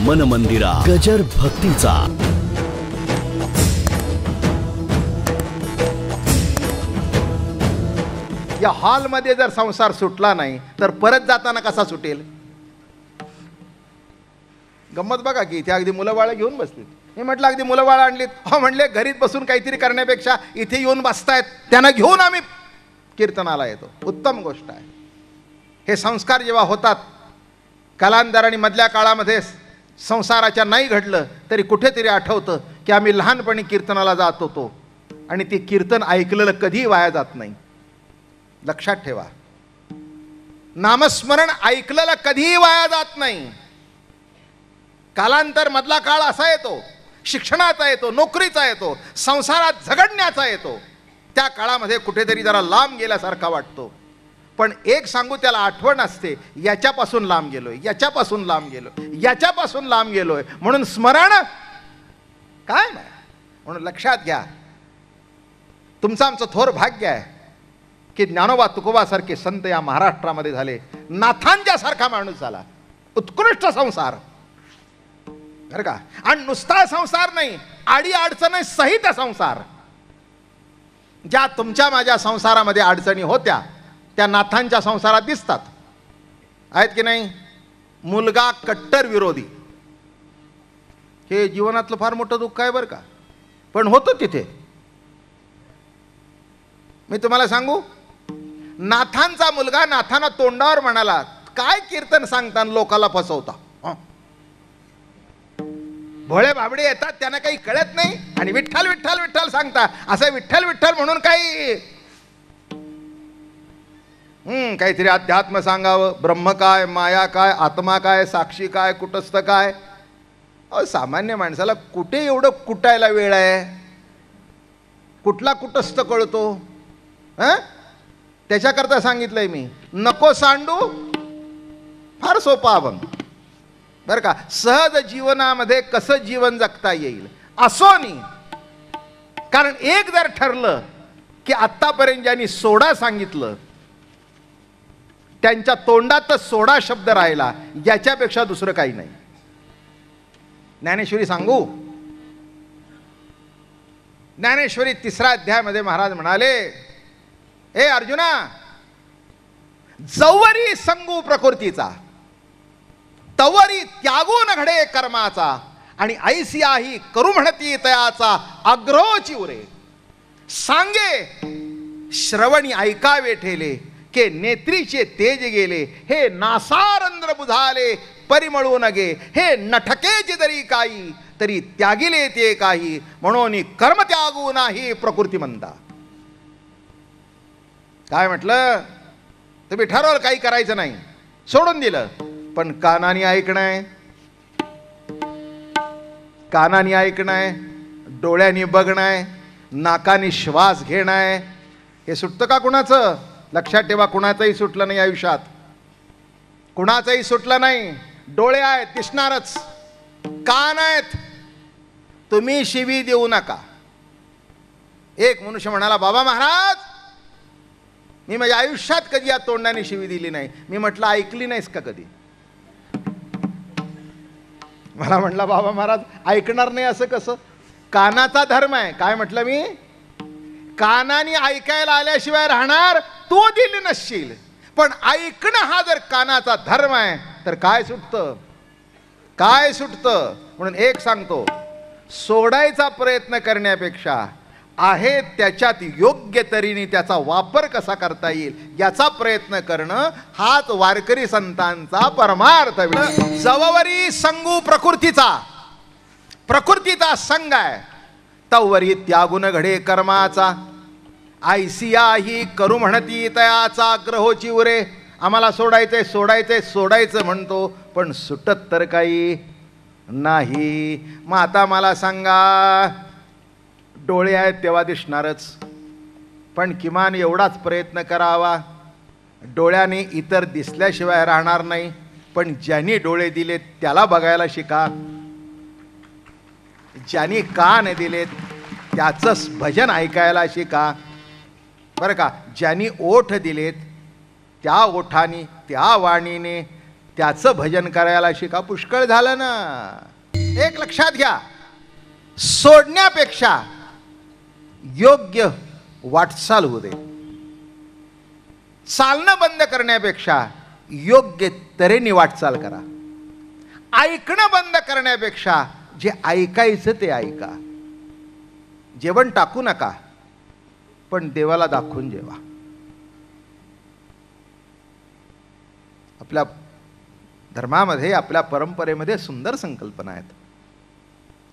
मन मंदिरा गजर भक्तीचा. या हॉलमध्ये जर संसार सुटला नाही तर परत जाताना कसा सुटेल? गंमत बघा की इथे अगदी मुलं बाळं घेऊन बसलीत. मी म्हटलं अगदी मुलं बाळं आणलीत. हो म्हणले घरीत बसून काहीतरी करण्यापेक्षा इथे येऊन बसतायत, त्यांना घेऊन आम्ही कीर्तनाला येतो. उत्तम गोष्ट आहे. हे संस्कार जेव्हा होतात कालांतराने मधल्या काळामध्ये संसाराच्या नाही घडलं तरी कुठेतरी आठवतं की आम्ही लहानपणी कीर्तनाला जात होतो आणि ते कीर्तन ऐकलेलं कधीही वाया जात नाही. लक्षात ठेवा, नामस्मरण ऐकलेलं कधीही वाया जात नाही. कालांतर मधला काळ असा येतो, शिक्षणाचा येतो, नोकरीचा येतो, संसारात झगडण्याचा येतो. त्या काळामध्ये कुठेतरी जरा लांब गेल्यासारखा वाटतो. पण एक सांगू, त्याला आठवण असते, याच्यापासून लांब गेलोय, याच्यापासून लांब गेलोय, याच्यापासून लांब गेलोय, म्हणून स्मरण काय नाही. म्हणून लक्षात घ्या, तुमचं आमचं थोर भाग्य आहे की ज्ञानोबा तुकोबासारखे संत या महाराष्ट्रामध्ये झाले. नाथांच्या सारखा माणूस झाला. उत्कृष्ट संसार बरं का. आणि नुसता संसार नाही, आडी अडचणी सहित संसार. ज्या तुमच्या माझ्या संसारामध्ये अडचणी होत्या त्या नाथांच्या संसारात दिसतात, आहेत की नाही? मुलगा कट्टर विरोधी, हे जीवनातलं फार मोठं दुःख आहे बरं का, पण होतं तिथे. मी तुम्हाला सांगू, नाथांचा मुलगा नाथांना तोंडावर म्हणाला, काय कीर्तन सांगता लोकाला फसवता. भोळे बाबडे येतात, त्यांना काही कळत नाही आणि विठ्ठल विठ्ठल विठ्ठल सांगता. असं विठ्ठल विठ्ठल म्हणून काही काहीतरी अध्यात्म सांगावं. ब्रह्म काय, माया काय, आत्मा काय, साक्षी काय, कुटस्थ काय. सामान्य माणसाला कुठे एवढं कुटायला वेळ आहे? कुठला कुटस्थ कळतो? त्याच्याकरता सांगितलंय मी, नको सांडू, फार सोपा अभंग बरं का. सहज जीवनामध्ये कसं जीवन जगता येईल असो नाही. कारण एक जर ठरलं की आत्तापर्यंत ज्यांनी सोडा सांगितलं त्यांच्या तोंडातच सोडा शब्द राहिला, याच्यापेक्षा दुसरं काही नाही. ज्ञानेश्वरी सांगू, ज्ञानेश्वरी 3रा अध्यायामध्ये महाराज म्हणाले, हे अर्जुना, जवरी संगू प्रकृतीचा तवरी त्यागून घडे कर्माचा, आणि ऐसियाही करू म्हणती तयाचा आग्रहोची उरे. सांगे श्रवणी ऐकावे ठेले, के नेत्रीचे तेज गेले, हे नासारंद्र बुधाले परिमळू नगे, हे नठके जरी काही तरी त्यागिले ते काही, म्हणून कर्म त्यागू नाही प्रकृती म्हणता. काय म्हटलं? तुम्ही ठरवलं काही करायचं नाही, सोडून दिलं, पण कानाने ऐकणं, कानाने ऐकणं, डोळ्यांनी बघणं, नाकाने श्वास घेणं, हे सुटतं का कुणाचं? लक्षात ठेवा, कुणाचंही सुटलं नाही आयुष्यात, कुणाचंही सुटलं नाही. डोळे आहेत, दिसणारच, कान आहेत, तुम्ही शिवी देऊ नका. एक मनुष्य म्हणाला, बाबा महाराज, मी माझ्या आयुष्यात कधी या तोंडाने शिवी दिली नाही. मी म्हटलं, ऐकली नाहीस का कधी? मला म्हटलं, बाबा महाराज ऐकणार नाही असं कसं? कानाचा धर्म आहे. काय म्हटलं मी? कानाने ऐकायला आल्याशिवाय राहणार तू दिली नसशील, पण ऐकणं हा जर कानाचा धर्म आहे तर काय सुटतं, काय सुटतं? म्हणून एक सांगतो, सोडायचा प्रयत्न करण्यापेक्षा आहे त्याच्यात योग्य तऱ्हेने त्याचा वापर कसा करता येईल याचा प्रयत्न करणं, हाच वारकरी संतांचा परमार्थ. जववरी संगू प्रकृतीचा, प्रकृतीचा संग आहे, तवरी त्यागुण घडे कर्माचा, ऐसियाही करू म्हणती तयाचा ग्रहोची उरे. आम्हाला सोडायचंय सोडायचंय सोडायचं म्हणतो, पण सुटत तर काही नाही. मग आता मला सांगा, डोळे आहेत तेव्हा दिसणारच, पण किमान एवढाच प्रयत्न करावा, डोळ्याने इतर दिसल्याशिवाय राहणार नाही, पण ज्यांनी डोळे दिलेत त्याला बघायला शिका, ज्यांनी कान दिलेत त्याचंच भजन ऐकायला शिका बरं का. ज्यांनी ओठ दिलेत त्या ओठाने, त्या वाणीने त्याचं भजन करायला शिका. पुष्कळ झालं ना. एक लक्षात घ्या, सोडण्यापेक्षा योग्य वाटचाल होऊ दे. चालणं बंद करण्यापेक्षा योग्य तऱ्हेने वाटचाल करा. ऐकणं बंद करण्यापेक्षा जे ऐकायचं ते ऐका. जेवण टाकू नका, पण देवाला दाखवून जेवा. आपल्या धर्मामध्ये, आपल्या परंपरेमध्ये सुंदर संकल्पना आहेत.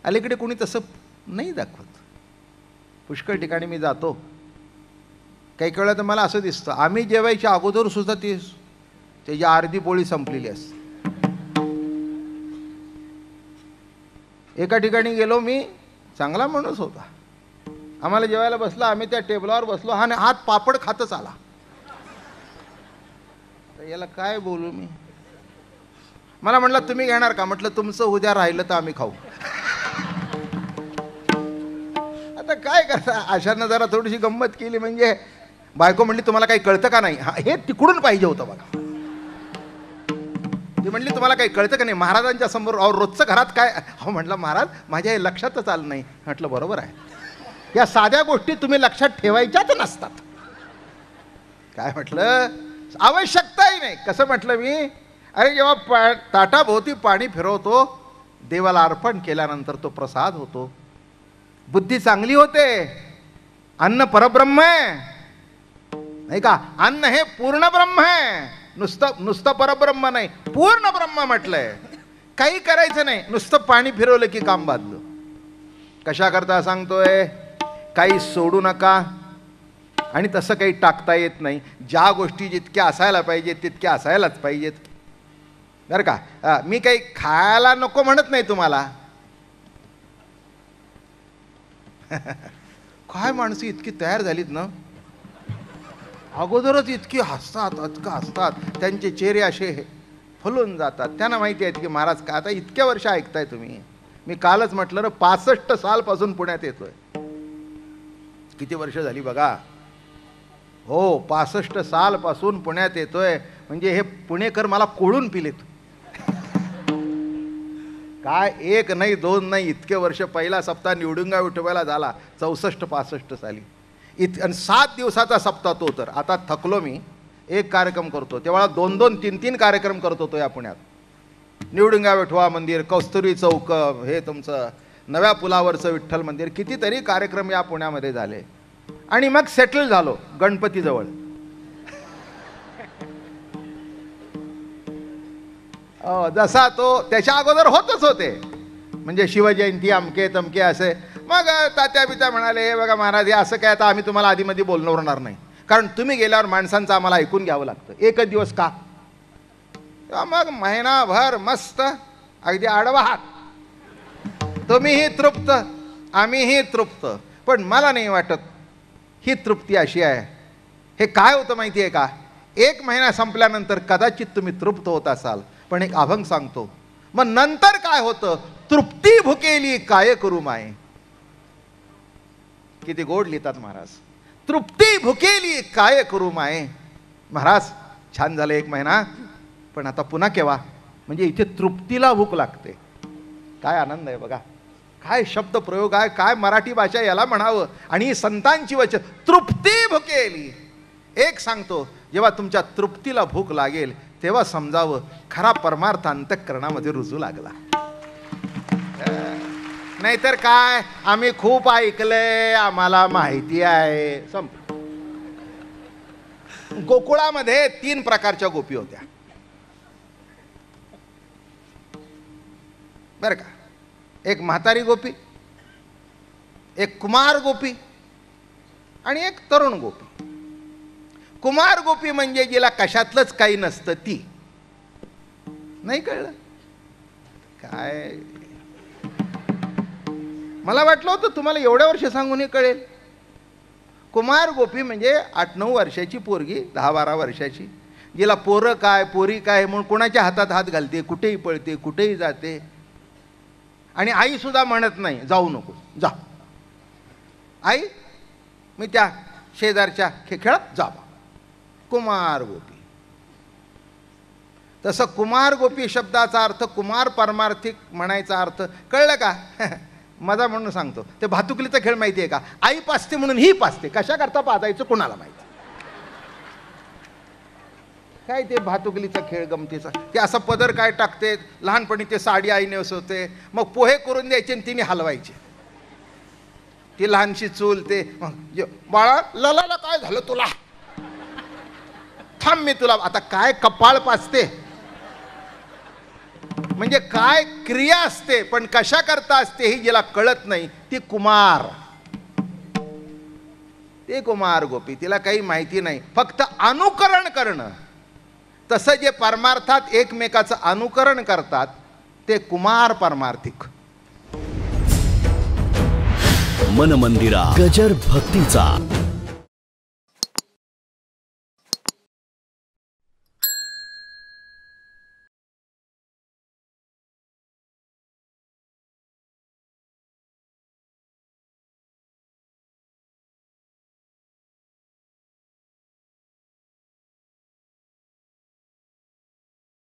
अलीकडे कोणी तसं नाही दाखवत. पुष्कळ ठिकाणी मी जातो, काही वेळा तर मला असं दिसतं आम्ही जेवायच्या अगोदर सुद्धा त्याची अर्धी पोळी संपलेली असते. एका ठिकाणी गेलो मी, चांगला माणूस होता, आम्हाला जेवायला बसला, आम्ही त्या टेबलावर बसलो, हा हात पापड खातच आला. तर याला काय बोलू मी. मला म्हटलं तुम्ही घेणार का. म्हटलं तुमचं उद्या राहिलं तर आम्ही खाऊ. आता काय करता, अशानं जरा थोडीशी गंमत केली. म्हणजे बायको म्हणली तुम्हाला काही कळतं का नाही. हा, हे तिकडून पाहिजे होतं बघा. ती म्हणली तुम्हाला काही कळतं का नाही, महाराजांच्या समोर रोजचं घरात काय. हो म्हटलं महाराज माझ्या हे लक्षातच आलं नाही. म्हटलं बरोबर आहे, या साध्या गोष्टी तुम्ही लक्षात ठेवायच्याच नसतात. काय म्हटलं, आवश्यकताही नाही. कसं म्हटलं मी, अरे जेव्हा ताटाभोवती पाणी फिरवतो, देवाला अर्पण केल्यानंतर तो प्रसाद होतो, बुद्धी चांगली होते. अन्न परब्रह्म आहे नाही का. अन्न हे पूर्ण ब्रह्म आहे. नुसतं परब्रह्म नाही, पूर्ण ब्रह्म म्हटलंय. काही करायचं नाही, नुसतं पाणी फिरवलं की काम बांधलं. कशा करता सांगतोय, काही सोडू नका. आणि तसं काही टाकता येत नाही. ज्या गोष्टी जितक्या असायला पाहिजेत तितक्या असायलाच पाहिजेत, बरं का. मी काही खायला नको म्हणत नाही तुम्हाला. काय माणसं इतकी तयार झालीत ना, अगोदरच इतकी हसतात, इतकं हसतात, त्यांचे चेहरे असे फुलून जातात. त्यांना माहिती आहे की महाराज का. आता इतक्या वर्ष ऐकताय तुम्ही. मी कालच म्हटलं ना, 65 सालपासून पुण्यात येतोय. किती वर्ष झाली बघा. हो, 65 सालपासून पुण्यात येतोय. म्हणजे हे पुणेकर मला कोळून पिलेत. काय एक नाही दोन नाही, इतके वर्ष. पहिला सप्ताह निवडुंगा विठोबाला झाला 64-65 साली. आणि 7 दिवसाचा सप्ताह तो. तर आता थकलो मी. एक कार्यक्रम करतो तेव्हा 2-2, 3-3 कार्यक्रम करत होतो या पुण्यात. निवडुंगा विठोबा मंदिर, कौस्तुरी चौक, हे तुमचं नव्या पुलावरचं विठ्ठल मंदिर, कितीतरी कार्यक्रम या पुण्यामध्ये झाले. आणि मग सेटल झालो गणपतीजवळ. जसा तो त्याच्या अगोदर होतच होते. म्हणजे शिवजयंती अमके तमके असे. मग तात्या पित्या म्हणाले, हे बघा महाराज, हे असं काय, आता आम्ही तुम्हाला आधीमध्ये बोलणार नाही, कारण तुम्ही गेल्यावर माणसांचं आम्हाला ऐकून घ्यावं लागतं. एकच दिवस का. मग महिनाभर मस्त अगदी आडवा हात. तुम्हीही तृप्त, आम्हीही तृप्त. पण मला नाही वाटत ही तृप्ती अशी आहे. हे काय होतं माहिती आहे का, 1 महिना संपल्यानंतर कदाचित तुम्ही तृप्त होत असाल, पण एक अभंग सांगतो. मग नंतर काय होतं, तृप्ती भुकेली काय करू माये. किती गोड लिहितात महाराज. तृप्ती भुकेली काय करू माये. महाराज छान झालं 1 महिना, पण आता पुन्हा केव्हा. म्हणजे इथे तृप्तीला भूक लागते. काय आनंद आहे बघा. काय शब्द प्रयोग आहे, काय मराठी भाषा याला म्हणावं. आणि संतांची वचन, तृप्ती भुकेली. एक सांगतो, जेव्हा तुमच्या तृप्तीला भूक लागेल तेव्हा समजावं खरा परमार्थ अंतःकरणामध्ये रुजू लागला. नाहीतर काय, आम्ही खूप ऐकलंय, आम्हाला माहिती आहे. गोकुळामध्ये 3 प्रकारच्या गोपी होत्या बरं का. एक म्हातारी गोपी, एक कुमार गोपी आणि एक तरुण गोपी. कुमार गोपी म्हणजे जिला कशातलंच काही नसतं ती. नाही कळलं काय. मला वाटलं होतं तुम्हाला एवढ्या वर्ष सांगून हे कळेल. कुमार गोपी म्हणजे 8-9 वर्षाची पोरगी, 10-12 वर्षाची, जिला पोरं काय पोरी काय म्हणून कोणाच्या हातात हात घालते, कुठेही पळते, कुठेही जाते. आणि आई सुद्धा म्हणत नाही जाऊ नको, जा आई, मी त्या शेजारच्या खेळत जा. कुमार गोपी. तसं कुमार गोपी शब्दाचा अर्थ कुमार परमार्थिक म्हणायचा अर्थ कळलं का? मजा म्हणून सांगतो. ते भातुकलीचा खेळ माहिती आहे का? आई पाचते म्हणून ही पाचते. कशा करता पाजायचं कुणाला माहिती. काय ते भातुकलीचा खेळ गमतीचा. ते असं पदर काय टाकते, लहानपणी ते साडी आईने असवते, मग पोहे करून द्यायचे आणि तिने हलवायचे. ती लहानशी चूल ते बाळा ललाला काय झालं तुला, थांब मी तुला. आता काय कपाळ पाचते म्हणजे काय क्रिया असते, पण कशा करता असते ही जिला कळत नाही ती कुमार. ते कुमार गोपी, तिला काही माहिती नाही, फक्त अनुकरण करणं. तसं जे परमार्थात एकमेकाचं अनुकरण करतात ते कुमार परमार्थिक. मन मंदिरा गजर भक्तीचा.